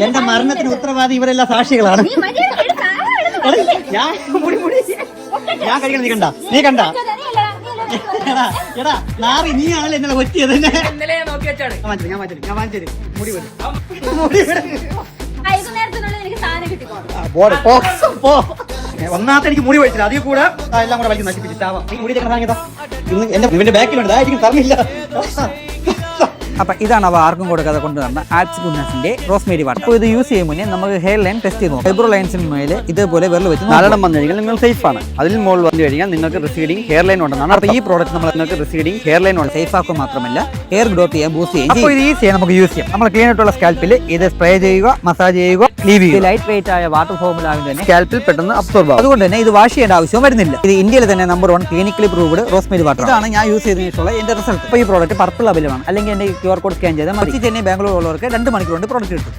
എന്റെ മരണത്തിന് ഉത്തരവാദി ഇവരെല്ലാം സാക്ഷികളാണ്. ഞാൻ കഴിക്കണം. നീ കണ്ട എടാ നാറി, നീ ആണല്ലോ എന്നെ ഒറ്റിയത്. ഞാൻ വാങ്ങിച്ചു മുടി ഒന്നാമത്തെ എനിക്ക് മുടി വലിച്ചില്ല, അതിൽ കൂടെ എല്ലാം കൂടെ വലിച്ച് നശിപ്പിച്ചിട്ടാവാം. നീ മുടി എന്റെ ഇവന്റെ ബാക്കിലുണ്ട്, അതായിരിക്കും പറഞ്ഞില്ല. അപ്പൊ ഇതാണ് അവ ആർക്കും കൊടുക്കാതെ കൊണ്ടുവന്ന ആൽപ്സ് ഗുഡ്നസിന്റെ റോസ്മേരി വാട്ടർ. അപ്പോൾ ഇത് യൂസ് ചെയ്യുമ്പോൾ നമുക്ക് ഹെയർ ലൈൻ ടെസ്റ്റ് ചെയ്തു. ഫൈബ്രോ ലൈൻസിന് മേലെ ഇതേപോലെ വെള്ളം വെച്ച് നാലെണ്ണം വന്നു കഴിഞ്ഞാൽ നിങ്ങൾ സേഫ് ആണ്. അതിൽ മുകളിൽ വന്നു കഴിഞ്ഞാൽ നിങ്ങൾക്ക് റിസീഡിംഗ് ഹെയർ ലൈൻ ഉണ്ടെന്നാണ്. അപ്പോൾ ഈ പ്രോഡക്റ്റ് നമ്മൾ നിങ്ങൾക്ക് റിസീഡിംഗ് ഹെയർ ലൈൻ ഉണ്ട്. സേഫ് ആക്കുക മാത്രമല്ല ഹെയർ ഗ്രോത്ത് ചെയ്യാൻ ബൂസ്റ്റ് ചെയ്യും. അപ്പോൾ ഇത് ഈസിയാണ് നമുക്ക് യൂസ് ചെയ്യാം. നമ്മൾ ക്ലീൻ ആയിട്ടുള്ള സ്കാൽപ്പിൽ ഇത് സ്പ്രേ ചെയ്യുക, മസാജ് ചെയ്യുക, ലീവ് ചെയ്യുക. ലൈറ്റ് വെയിറ്റ് ആയ വാട്ടർ ഫോമിൽ ആകുമ്പോൾ തന്നെ സ്കാൽപ്പിൽ പെട്ടെന്ന് അബ്സോർബ് ആവും. അതുകൊണ്ട് തന്നെ ഇത് വാഷ് ചെയ്യേണ്ട ആവശ്യം വരുന്നില്ല. ഇത് ഇന്ത്യയിൽ തന്നെ number 1 clinically proved Rosemary water. ഇതാണ് ഞാൻ യൂസ് ചെയ്തതിനുള്ള എന്റെ റിസൾട്ട്. അപ്പോൾ ഈ പ്രോഡക്റ്റ് പർപ്പിൾ അവൈലബിൾ ആണ്. അല്ലെങ്കിൽ എന്റെ QR കോഡ് സ്കാൻ ചെയ്താൽ ചെന്നൈ ബാംഗ്ലൂർ ഉള്ളവർക്ക് 2 മണിക്കൂർ കൊണ്ട് പ്രോഡക്റ്റ് കിട്ടും.